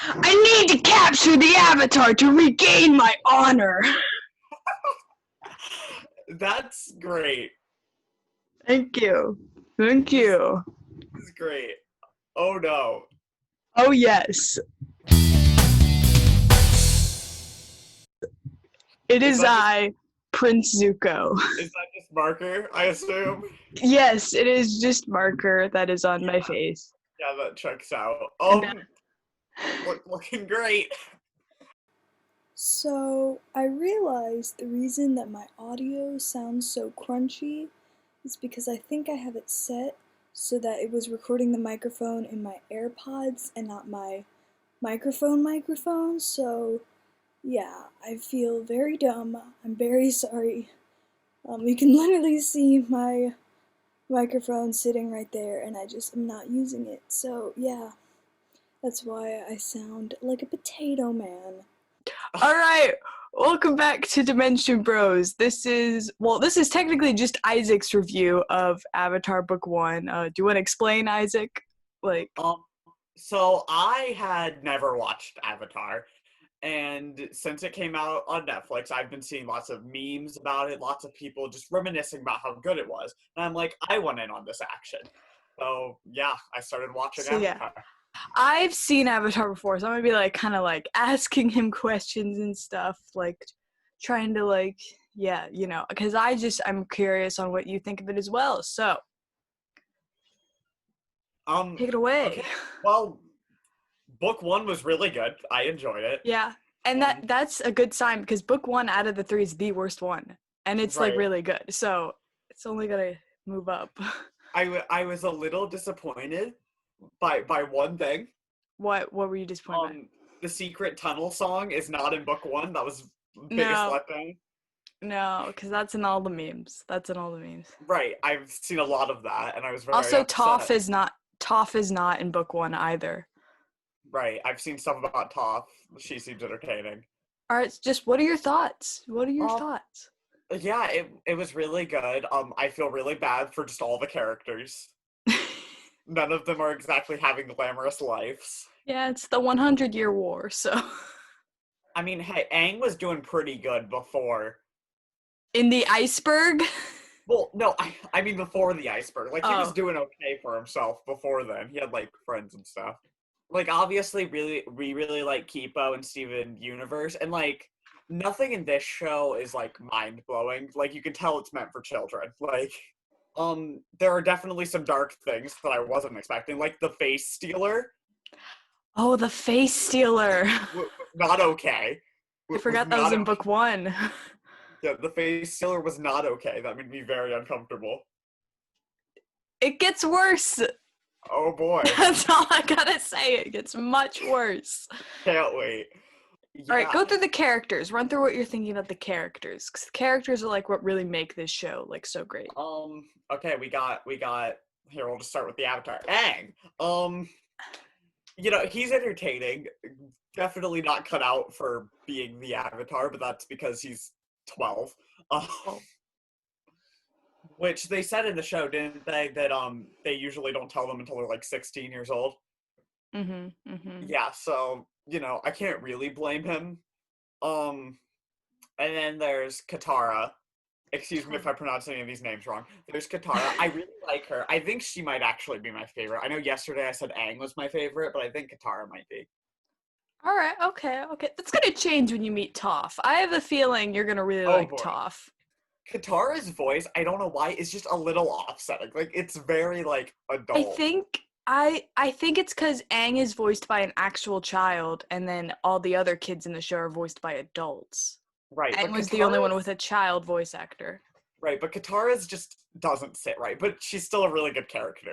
I need to capture the Avatar to regain my honor. That's great. Thank you. Thank you. This is great. Oh no. Oh, yes. It Is is that just, I, Prince Zuko. is that just marker, I assume? Yes, it is just marker that is on my face. Yeah, that checks out. And Looking great. So, I realized the reason that my audio sounds so crunchy is because I think I have it set so that it was recording the microphone in my AirPods and not my microphone. So, yeah, I feel very dumb. I'm very sorry. You can literally see my microphone sitting right there and I just am not using it. So, yeah, that's why I sound like a potato man. all right, welcome back to Dimension Bros. This is technically just Isaac's review of Avatar Book 1. Do you want to explain, Isaac? Um, so I had never watched Avatar, and since it came out on Netflix, I've been seeing lots of memes about it, lots of people just reminiscing about how good it was. And I'm like, I want in on this action. So yeah, I started watching So yeah, Avatar. I've seen Avatar before, so I'm gonna be kind of asking him questions and stuff, trying to because I'm curious on what you think of it as well. So take it away. Okay. Well, book one was really good. I enjoyed it. Yeah, and that's a good sign because book 1 out of the 3 is the worst one, and it's Right. really good. So it's only gonna move up. I was a little disappointed by one thing. What were you disappointed by? The secret tunnel song is not in book one. That was biggest No, letdown. no, because that's in all the memes. Right, I've seen a lot of that, and I was very Also, upset. Toph is not in book 1 either. Right, I've seen stuff about Toph. She seems entertaining. All right, just what are your thoughts? Yeah, it was really good. I feel really bad for just all the characters. None of them are exactly having glamorous lives. Yeah, it's the 100-year war, so. I mean, hey, Aang was doing pretty good before. In the iceberg? Well, no, I mean before the iceberg. Like, he was Oh. doing okay for himself before then. He had, friends and stuff. Obviously, we really like Kipo and Steven Universe, and, nothing in this show is, mind-blowing. You can tell it's meant for children. There are definitely some dark things that I wasn't expecting, like the face stealer. Oh, the face stealer. Was not okay. I forgot that was in book 1. Yeah, the face stealer was not okay. That made me very uncomfortable. It gets worse. Oh boy. That's all I gotta say. It gets much worse. Can't wait. Yeah. All right, go through the characters. Run through what you're thinking about the characters, because the characters are what really make this show so great. Okay, we got. Here, we'll just start with the Avatar. Aang. He's entertaining. Definitely not cut out for being the Avatar, but that's because he's 12. Which they said in the show, didn't they? That they usually don't tell them until they're 16 years old. Yeah, so I can't really blame him. And then there's Katara. Excuse me if I pronounce any of these names wrong. There's Katara. I really like her. I think she might actually be my favorite. I know yesterday I said Aang was my favorite, but I think Katara might be. All right, okay. That's gonna change when you meet Toph. I have a feeling you're gonna really like Toph. Katara's voice, I don't know why, is just a little offsetting. It's very adult. I think it's because Aang is voiced by an actual child, and then all the other kids in the show are voiced by adults. Right. Aang was the only one with a child voice actor. Right, but Katara's just doesn't sit right, but she's still a really good character.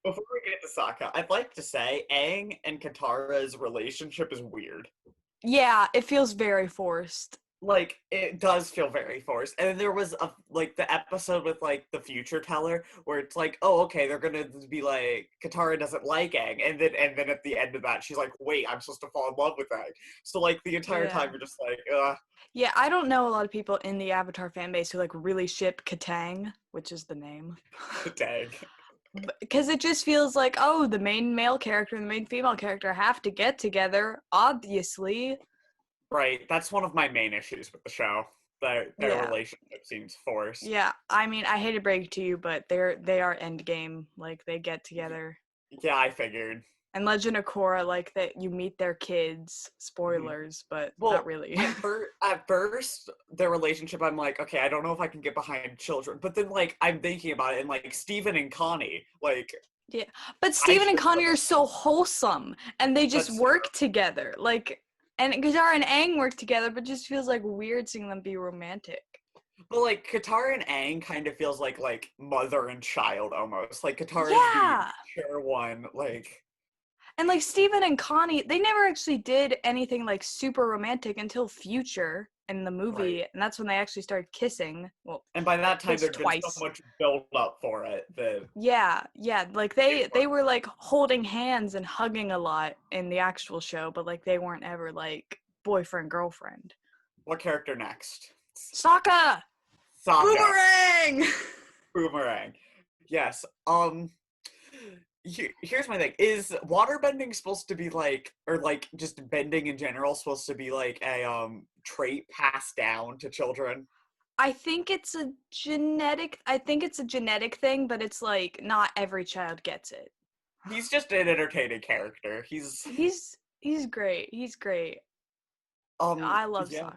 Before we get to Sokka, I'd like to say Aang and Katara's relationship is weird. Yeah, it feels very forced. It does feel very forced. And then there was the episode with the future teller where it's oh, okay, they're gonna be Katara doesn't like Aang, and then at the end of that she's wait, I'm supposed to fall in love with Aang. So the entire time you're just ugh. Yeah, I don't know a lot of people in the Avatar fan base who really ship Katang, which is the name. Katang. Because it just feels like, oh, the main male character and the main female character have to get together, obviously. Right, that's one of my main issues with the show. Their relationship seems forced. Yeah, I mean, I hate to break it to you, but they are endgame. Like, they get together. Yeah, I figured. And Legend of Korra, like, that you meet their kids. Spoilers, but not really. At first, their relationship, I'm like, okay, I don't know if I can get behind children. But then, like, I'm thinking about it, and, like, Steven and Connie, like... Yeah, but Steven and Connie are so wholesome, and they just work together. Like, and Katara and Aang work together, but it just feels, like, weird seeing them be romantic. But, like, Katara and Aang kind of feels like mother and child, almost. Like, Katara's the mature one, like... And, like, Steven and Connie, they never actually did anything, like, super romantic until Future in the movie, and that's when they actually started kissing. Well, and by that time, there'd been so much build up for it that... Yeah, like, they were, like, holding hands and hugging a lot in the actual show, but, like, they weren't ever, like, boyfriend-girlfriend. What character next? Sokka! Boomerang! Boomerang. Yes, here's my thing. Is waterbending supposed to be like, or like just bending in general supposed to be like a trait passed down to children? I think it's a genetic thing, but it's like not every child gets it. He's just an entertaining character. He's great. He's great. I love Sokka.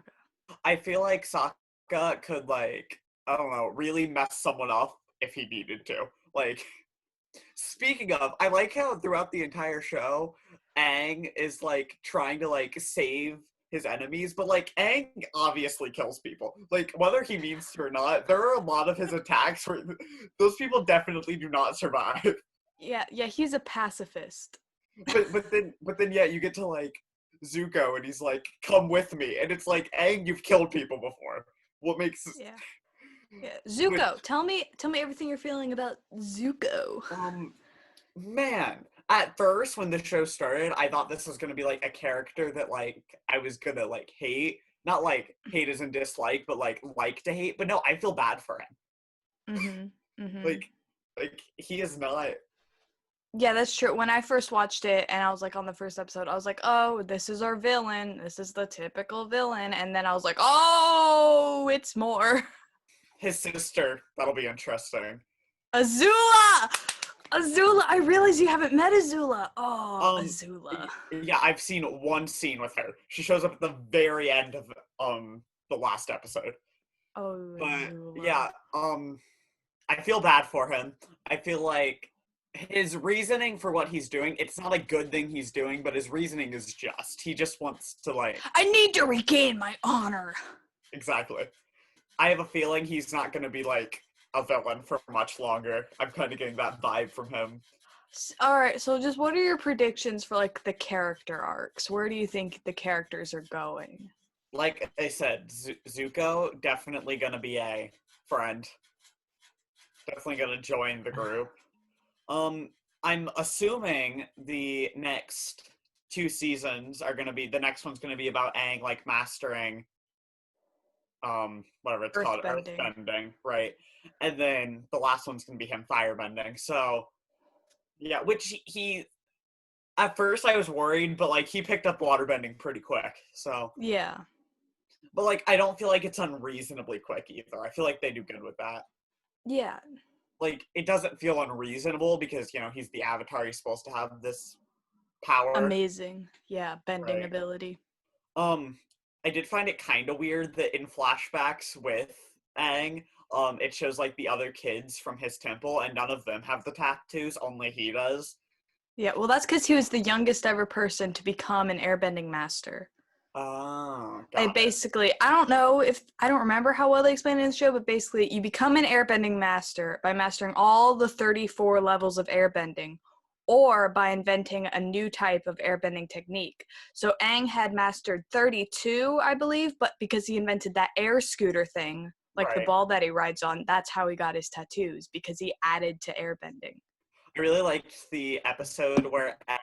I feel like Sokka could, like, I don't know, really mess someone up if he needed to. Like, speaking of, I like how throughout the entire show, Aang is, like, trying to, like, save his enemies, but, like, Aang obviously kills people. Like, whether he means to or not, there are a lot of his attacks where those people definitely do not survive. Yeah, he's a pacifist. But then, yeah, you get to, like, Zuko, and he's like, come with me. And it's like, Aang, you've killed people before. What makes... Yeah. Zuko, tell me everything you're feeling about Zuko. Man, at first when the show started, I thought this was gonna be like a character that like I was gonna like hate. Not like hate as in dislike, but like to hate. But no, I feel bad for him. Like he is not... Yeah, that's true. When I first watched it and I was like on the first episode, I was like, oh, this is our villain. This is the typical villain. And then I was like, oh, it's more. His sister. That'll be interesting. Azula! I realize you haven't met Azula. Oh, Azula. Yeah, I've seen one scene with her. She shows up at the very end of the last episode. Oh, but Azula. Yeah, I feel bad for him. I feel like his reasoning for what he's doing, it's not a good thing he's doing, but his reasoning is just. He just wants to, like... I need to regain my honor. Exactly. I have a feeling he's not going to be, like, a villain for much longer. I'm kind of getting that vibe from him. Alright, so just what are your predictions for, like, the character arcs? Where do you think the characters are going? Like I said, Zuko, definitely going to be a friend. Definitely going to join the group. I'm assuming the next 2 seasons are gonna be, the next one's gonna be about Aang, like, mastering, whatever it's called, earthbending, right? And then the last one's gonna be him firebending, so, yeah, which he, at first I was worried, but, like, he picked up waterbending pretty quick, so. Yeah. But, like, I don't feel like it's unreasonably quick either. I feel like they do good with that. Yeah. Like, it doesn't feel unreasonable because, you know, he's the Avatar. He's supposed to have this power. Amazing. Yeah, bending ability. I did find it kind of weird that in flashbacks with Aang, it shows, like, the other kids from his temple, and none of them have the tattoos, only he does. Yeah, well, that's because he was the youngest ever person to become an airbending master. Oh, I don't remember how well they explained it in the show, but basically you become an airbending master by mastering all the 34 levels of airbending, or by inventing a new type of airbending technique. So Aang had mastered 32, I believe, but because he invented that air scooter thing, like the ball that he rides on, that's how he got his tattoos, because he added to airbending. I really liked the episode where Aang,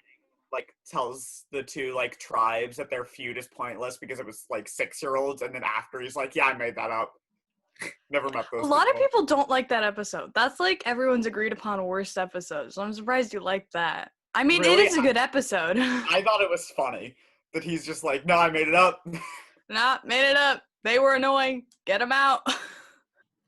like, tells the 2, like, tribes that their feud is pointless because it was, like, 6-year-olds, and then after he's like, yeah, I made that up. Never met those A lot of people don't like that episode. That's like everyone's agreed upon worst episode. So I'm surprised you like that. I mean, really? It is a good episode. I thought it was funny that he's just like, no, I made it up. Nah, made it up. They were annoying. Get them out.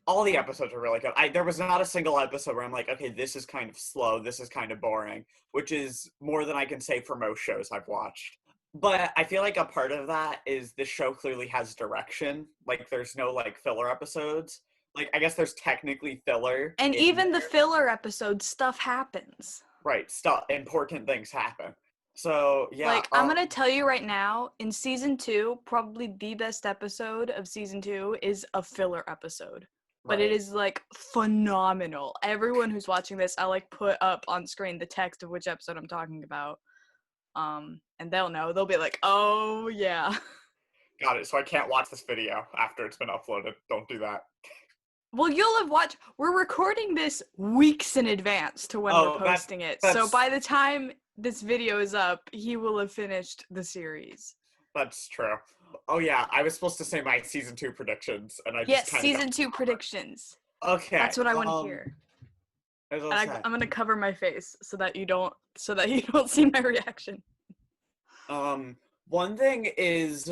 All the episodes are really good. There was not a single episode where I'm like, okay, this is kind of slow, this is kind of boring, which is more than I can say for most shows I've watched. But I feel like a part of that is the show clearly has direction. Like, there's no, like, filler episodes. Like, I guess there's technically filler. And even the filler episodes, stuff happens. Right, important things happen. So, yeah. Like, I'm gonna tell you right now, in season 2, probably the best episode of season 2 is a filler episode. But It is, like, phenomenal. Everyone who's watching this, I'll, like, put up on screen the text of which episode I'm talking about. And they'll know. They'll be like, oh, yeah. Got it. So I can't watch this video after it's been uploaded. Don't do that. Well, you'll have watched. We're recording this weeks in advance to when we're posting it. So by the time this video is up, he will have finished the series. That's true. Oh, yeah. I was supposed to say my season 2 predictions. And I just season 2 predictions. Okay. That's what I want to hear. And I'm going to cover my face so that you don't see my reaction. One thing is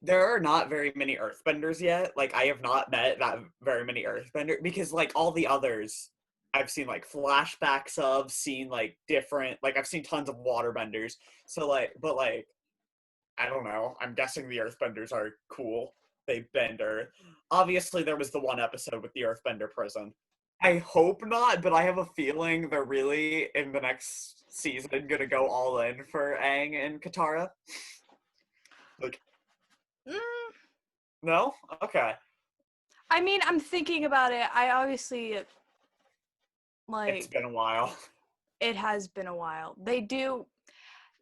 there are not very many earthbenders yet. Like, I have not met that very many earthbenders because, like, all the others I've seen, like, flashbacks of, seen, like, different, like, I've seen tons of waterbenders. So, like, but, like, I don't know. I'm guessing the earthbenders are cool. They bend Earth. Obviously, there was the one episode with the earthbender prison. I hope not, but I have a feeling they're really, in the next season, gonna go all in for Aang and Katara. Like, no? Okay. I mean, I'm thinking about it. I obviously, like... It's been a while. It has been a while.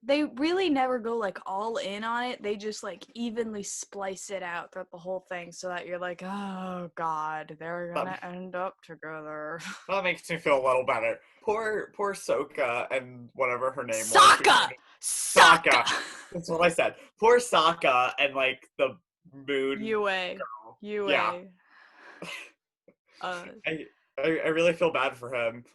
They really never go, like, all in on it. They just, like, evenly splice it out throughout the whole thing so that you're like, oh, God, they're gonna end up together. That makes me feel a little better. Poor Sokka and whatever her name was. Sokka! That's what I said. Poor Sokka and, like, the moon UA. Yeah. I really feel bad for him.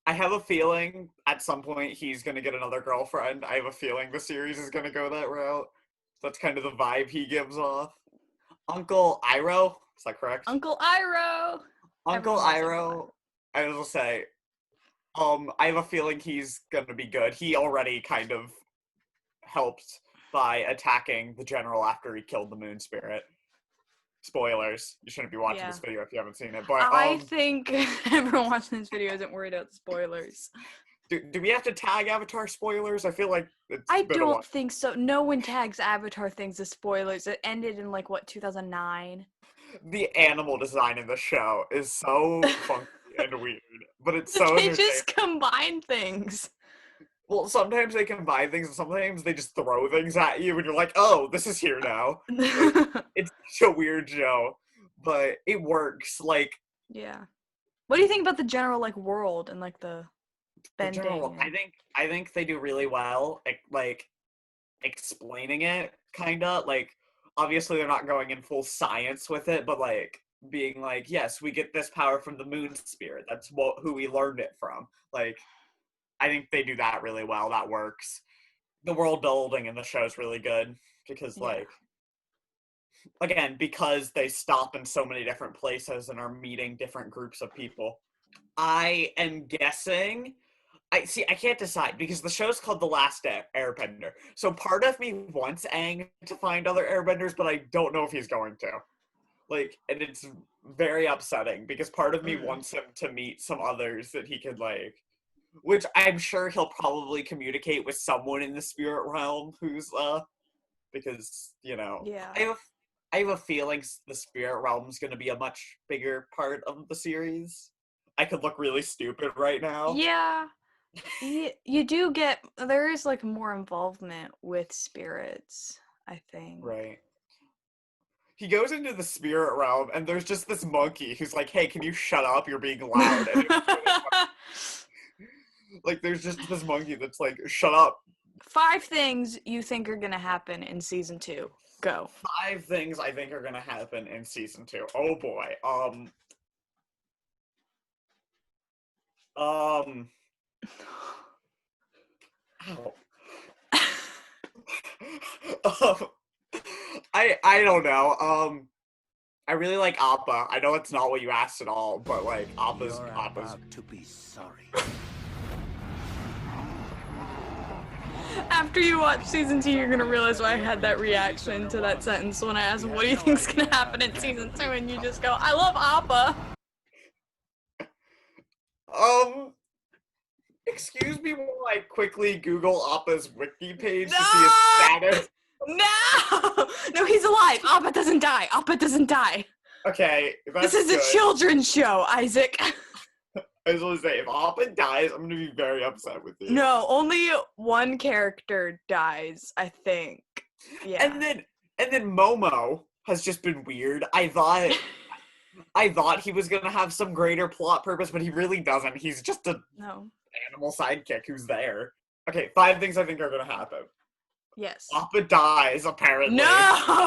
I have a feeling at some point he's going to get another girlfriend. I have a feeling the series is going to go that route. That's kind of the vibe he gives off. Uncle Iroh, is that correct? Uncle Iroh! Uncle Iroh, I will say, I have a feeling he's going to be good. He already kind of helped by attacking the general after he killed the moon spirit. Spoilers. You shouldn't be watching this video if you haven't seen it. But I think everyone watching this video isn't worried about spoilers. Do we have to tag Avatar spoilers? I feel like I don't think so. No one tags Avatar things as spoilers. It ended in, like, what, 2009? The animal design in the show is so funky and weird, but it's so They just combine things. Well, sometimes they combine things, and sometimes they just throw things at you, and you're like, oh, this is here now. It's such a weird show, but it works. Like, yeah. What do you think about the general, like, world and, like, the bending? I think they do really well, like, explaining it, kinda. Like, obviously they're not going in full science with it, but, like, being like, yes, we get this power from the moon spirit. That's who we learned it from. Like, I think they do that really well. That works. The world building in the show is really good because, like, again, because they stop in so many different places and are meeting different groups of people. I am guessing... I can't decide because the show's called The Last Airbender. So part of me wants Aang to find other airbenders, but I don't know if he's going to. Like, and it's very upsetting because part of me wants him to meet some others that he could, like... Which I'm sure he'll probably communicate with someone in the spirit realm who's, because, you know... Yeah. I have a feeling the spirit realm's going to be a much bigger part of the series. I could look really stupid right now. Yeah. You do get... There is, like, more involvement with spirits, I think. Right. He goes into the spirit realm, and there's just this monkey who's like, hey, can you shut up? You're being loud. And like, there's just this monkey that's like, shut up. 5 things you think are gonna happen in season 2. go. 5 things I think are gonna happen in season 2. Oh boy. Ow. I don't know. I really like Appa. I know it's not what you asked at all, but like Appa's about to be sorry. After you watch season 2, you're gonna realize why I had that reaction to that sentence when I asked, what do you think's gonna happen in season 2? And you just go, I love Appa. Excuse me while I quickly Google Appa's wiki page to see his status. No, he's alive. Appa doesn't die. Appa doesn't die. Okay, this is good. A children's show, Isaac. I was gonna say, if Appa dies, I'm gonna be very upset with you. No, only one character dies, I think. Yeah. And then Momo has just been weird. I thought he was gonna have some greater plot purpose, but he really doesn't. He's just a animal sidekick who's there. Okay, 5 things I think are gonna happen. Yes. Appa dies, apparently. No!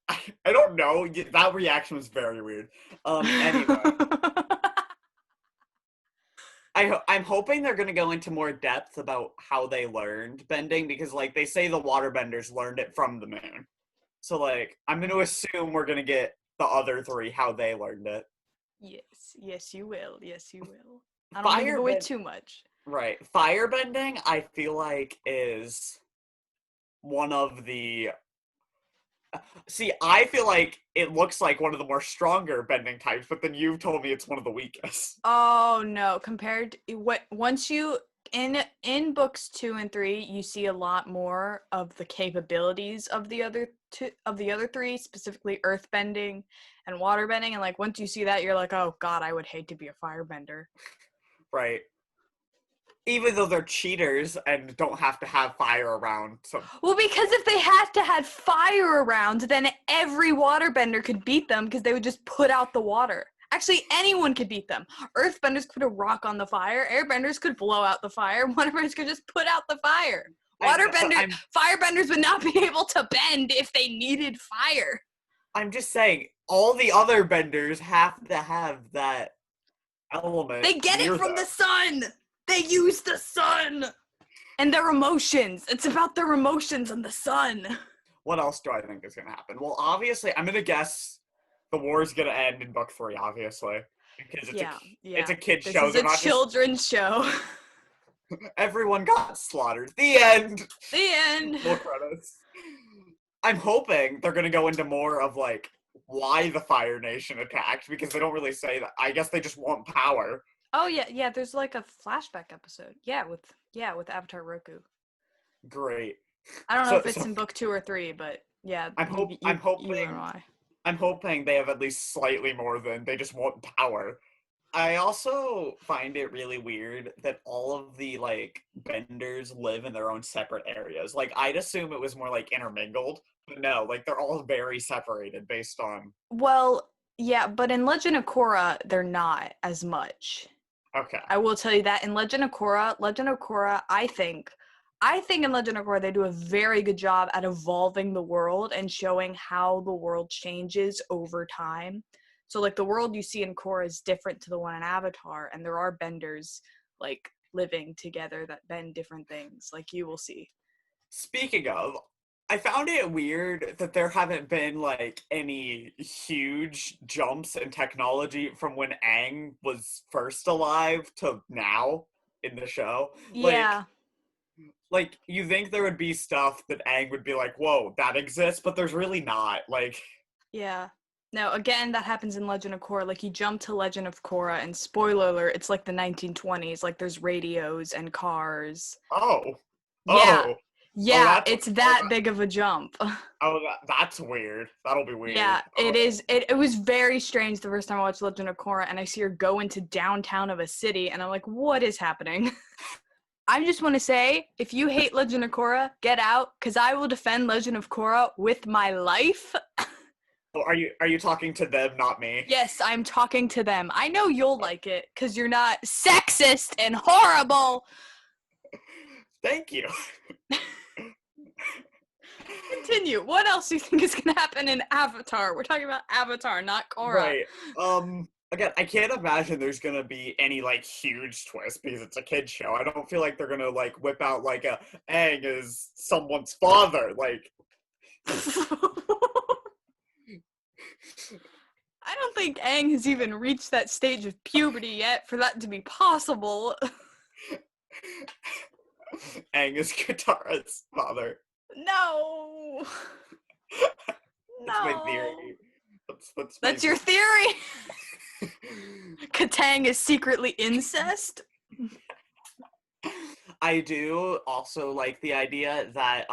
I don't know. That reaction was very weird. Anyway. I'm hoping they're going to go into more depth about how they learned bending, because, like, they say the waterbenders learned it from the moon. So, like, I'm going to assume we're going to get the other 3, how they learned it. Yes, you will. Yes, you will. I don't want to give away too much. Right. Firebending, I feel like, is one of the... See, I feel like it looks like one of the more stronger bending types, but then you've told me it's one of the weakest. Oh no! Compared, once you in books 2 and 3, you see a lot more of the capabilities of the other 3, specifically earthbending and waterbending, and like once you see that, you're like, oh god, I would hate to be a firebender. Right. Even though they're cheaters and don't have to have fire around. So. Well, because if they had to have fire around, then every waterbender could beat them because they would just put out the water. Actually, anyone could beat them. Earthbenders could put a rock on the fire. Airbenders could blow out the fire. Waterbenders could just put out the fire. Firebenders would not be able to bend if they needed fire. I'm just saying, all the other benders have to have that element. They get it from the sun! They use the sun! And their emotions. It's about their emotions and the sun. What else do I think is going to happen? Well, obviously, I'm going to guess the war is going to end in book 3, obviously. Because it's a kid's show. It's a children's show. Everyone got slaughtered. The end! The end! Full credits. I'm hoping they're going to go into more of, like, why the Fire Nation attacked, because they don't really say that. I guess they just want power. Oh yeah, there's like a flashback episode. Yeah, with Avatar Roku. Great. I don't know if it's in book 2 or 3, but yeah. I'm hoping they have at least slightly more than they just want power. I also find it really weird that all of the, like, benders live in their own separate areas. Like, I'd assume it was more, like, intermingled, but no, like, they're all very separated based on... Well, yeah, but in Legend of Korra, they're not as much. Okay. I will tell you that in Legend of Korra, I think in Legend of Korra, they do a very good job at evolving the world and showing how the world changes over time. So, like, the world you see in Korra is different to the one in Avatar, and there are benders, like, living together that bend different things, like you will see. Speaking of, I found it weird that there haven't been, like, any huge jumps in technology from when Aang was first alive to now in the show. Yeah. Like, you think there would be stuff that Aang would be like, whoa, that exists, but there's really not, like... Yeah. No, again, that happens in Legend of Korra. Like, you jump to Legend of Korra, and spoiler alert, it's like the 1920s. Like, there's radios and cars. Oh. Yeah. Yeah, it's that big of a jump. Oh, that's weird. That'll be weird. Yeah, it is. It was very strange the first time I watched Legend of Korra, and I see her go into downtown of a city, and I'm like, what is happening? I just want to say, if you hate Legend of Korra, get out, because I will defend Legend of Korra with my life. Are you talking to them, not me? Yes, I'm talking to them. I know you'll like it, because you're not sexist and horrible. Thank you. continue. What else do you think is going to happen in Avatar? We're talking about Avatar, not Korra. Right. Again, I can't imagine there's gonna be any, like, huge twist because it's a kid's show. I don't feel like they're gonna, like, whip out, like, Aang is someone's father. Like, I don't think Aang has even reached that stage of puberty yet for that to be possible. Aang is Katara's father. No. That's my theory. That's your theory? Katang is secretly incest? I do also like the idea that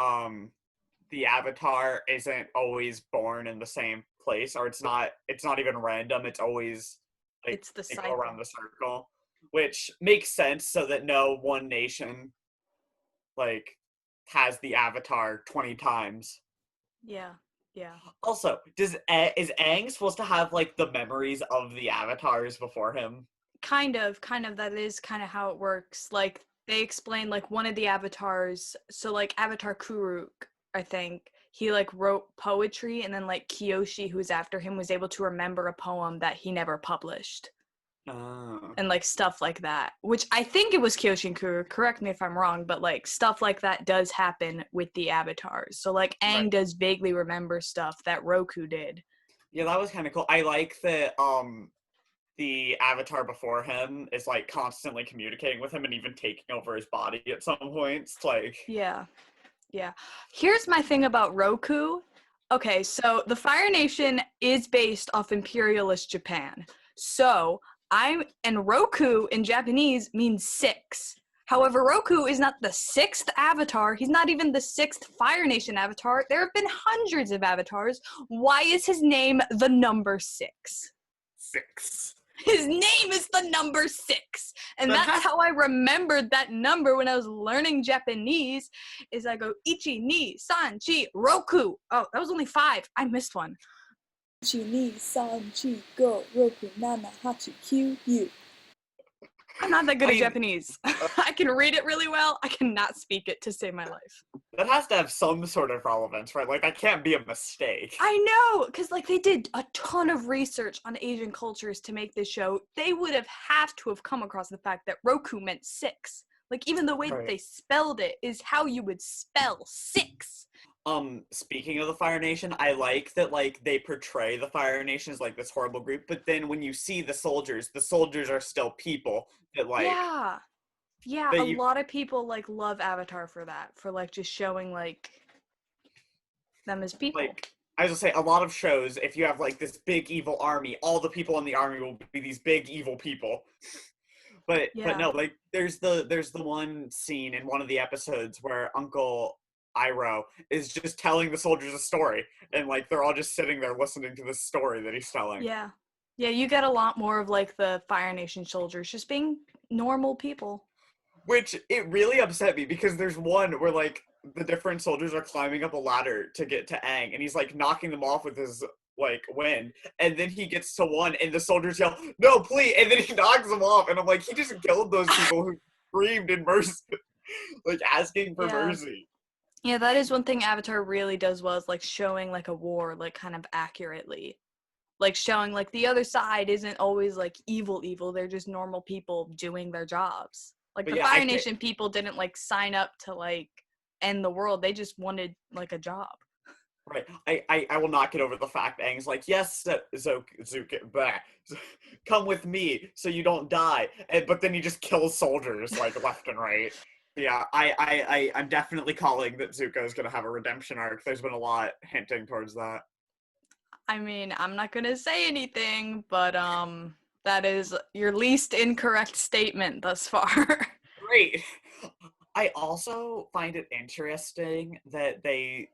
the Avatar isn't always born in the same place, or it's not even random. It's always like it's the they cycle. go around the circle, which makes sense so that no one nation like has the Avatar 20 times. Yeah. Yeah. Also, is Aang supposed to have like the memories of the avatars before him? Kind of. That is kind of how it works. Like they explain like one of the avatars. So like Avatar Kuruk, I think he like wrote poetry, and then like Kyoshi, who's after him, was able to remember a poem that he never published. Oh. And like stuff like that, which I think it was Kyoshi and Kuruk, correct me if I'm wrong, but like stuff like that does happen with the avatars. So like Aang does vaguely remember stuff that Roku did. Yeah, that was kind of cool. I like that the avatar before him is like constantly communicating with him and even taking over his body at some points. Like, yeah. Here's my thing about Roku. Okay, so the Fire Nation is based off imperialist Japan. So and Roku in Japanese means 6. However, Roku is not the 6th avatar. He's not even the 6th Fire Nation avatar. There have been hundreds of avatars. Why is his name the number 6? 6. His name is the number 6. And that's how I remembered that number when I was learning Japanese, is I go, Ichi, ni, san, chi, Roku. Oh, that was only 5. I missed one. Ichi, ni, san, chi, go, Roku, nana, hachi, kyu, yu. I'm not that good at Japanese. I can read it really well. I cannot speak it to save my life. That has to have some sort of relevance, right? Like, that can't be a mistake. I know, because, like, they did a ton of research on Asian cultures to make this show. They would have to have come across the fact that Roku meant 6. Like, even the way that they spelled it is how you would spell 6. Speaking of the Fire Nation, I like that, like, they portray the Fire Nation as, like, this horrible group, but then when you see the soldiers are still people that, like... Yeah, a lot of people, like, love Avatar for that, for, like, just showing, like, them as people. Like, I was gonna say, a lot of shows, if you have, like, this big evil army, all the people in the army will be these big evil people. But no, like, there's the one scene in one of the episodes where Uncle Iroh is just telling the soldiers a story, and like they're all just sitting there listening to this story that he's telling. Yeah, you get a lot more of like the Fire Nation soldiers just being normal people. Which it really upset me because there's one where like the different soldiers are climbing up a ladder to get to Aang, and he's like knocking them off with his like wind, and then he gets to one, and the soldiers yell, "No, please!" and then he knocks them off, and I'm like, he just killed those people who screamed in mercy, like asking for mercy. Yeah, that is one thing Avatar really does well, is like showing like a war like kind of accurately. Like showing like the other side isn't always like evil, they're just normal people doing their jobs. Like the Fire Nation people didn't like sign up to like end the world, they just wanted like a job. Right. I will not get over the fact Aang's like, yes, Zuka, come with me so you don't die. But then he just kills soldiers like left and right. Yeah, I'm definitely calling that Zuko is going to have a redemption arc. There's been a lot hinting towards that. I mean, I'm not going to say anything, but that is your least incorrect statement thus far. Great. I also find it interesting that the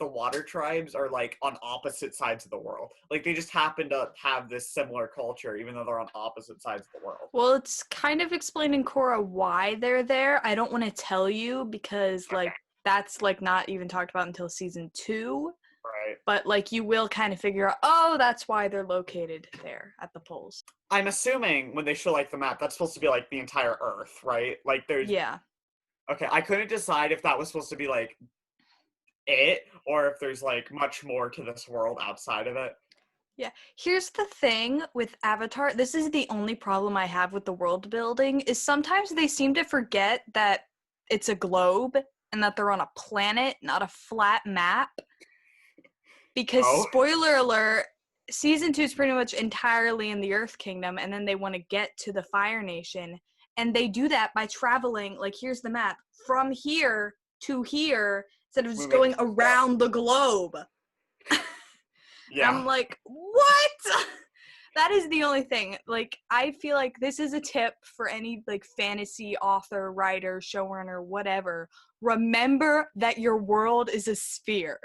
water tribes are like on opposite sides of the world. Like they just happen to have this similar culture even though they're on opposite sides of the world. Well, it's kind of explaining Korra why they're there. I don't want to tell you because like that's like not even talked about until season 2. Right. But like you will kind of figure out, oh, that's why they're located there at the poles. I'm assuming when they show like the map, that's supposed to be like the entire Earth, right? Like there's... Yeah. Okay, I couldn't decide if that was supposed to be like it, or if there's like much more to this world outside of it. Yeah. Here's the thing with Avatar. This is the only problem I have with the world building, is sometimes they seem to forget that it's a globe and that they're on a planet, not a flat map. Because, spoiler alert, season 2 is pretty much entirely in the Earth Kingdom, and then they want to get to the Fire Nation. And they do that by traveling, like, here's the map, from here to here, instead of just going around the globe. Yeah. I'm like, what? That is the only thing. Like, I feel like this is a tip for any, like, fantasy author, writer, showrunner, whatever. Remember that your world is a sphere.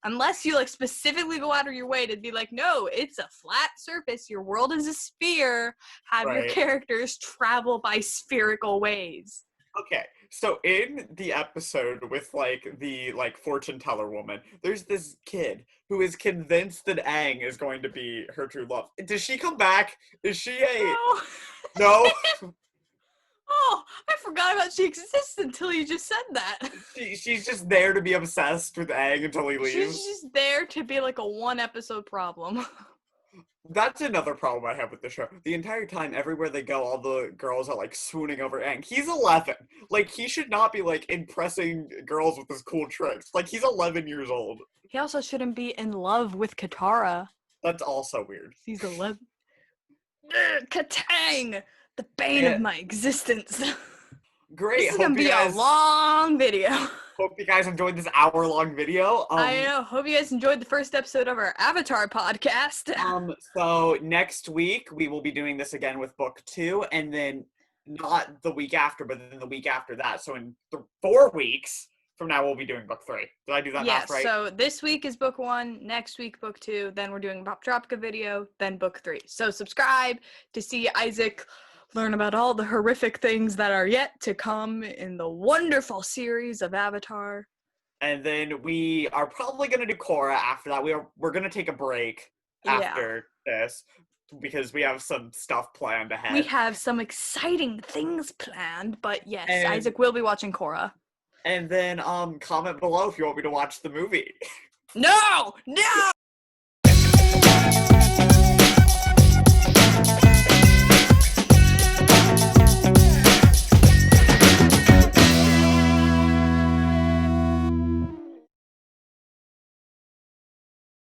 Unless you, like, specifically go out of your way to be like, no, it's a flat surface. Your world is a sphere. Have your characters travel by spherical ways. Okay, so in the episode with, like, the, like, fortune teller woman, there's this kid who is convinced that Aang is going to be her true love. Does she come back? Is she a... No? Oh, I forgot about she exists until you just said that. She's just there to be obsessed with Aang until he leaves. She's just there to be, like, a one-episode problem. That's another problem I have with the show. The entire time, everywhere they go, all the girls are, like, swooning over Aang. He's 11. Like, he should not be, like, impressing girls with his cool tricks. Like, he's 11 years old. He also shouldn't be in love with Katara. That's also weird. He's 11. Katang! The bane of my existence. Great. This is going to be a long video. Hope you guys enjoyed this hour-long video. I know. Hope you guys enjoyed the first episode of our Avatar podcast. So next week, we will be doing this again with book 2, and then not the week after, but then the week after that. So in 4 weeks from now, we'll be doing book 3. Did I do that math right? So this week is book 1, next week book 2, then we're doing a Pop Tropica video, then book 3. So subscribe to see Isaac learn about all the horrific things that are yet to come in the wonderful series of Avatar. And then we are probably going to do Korra after that. We're going to take a break after this because we have some stuff planned ahead. We have some exciting things planned, but yes, Isaac will be watching Korra. And then comment below if you want me to watch the movie. No!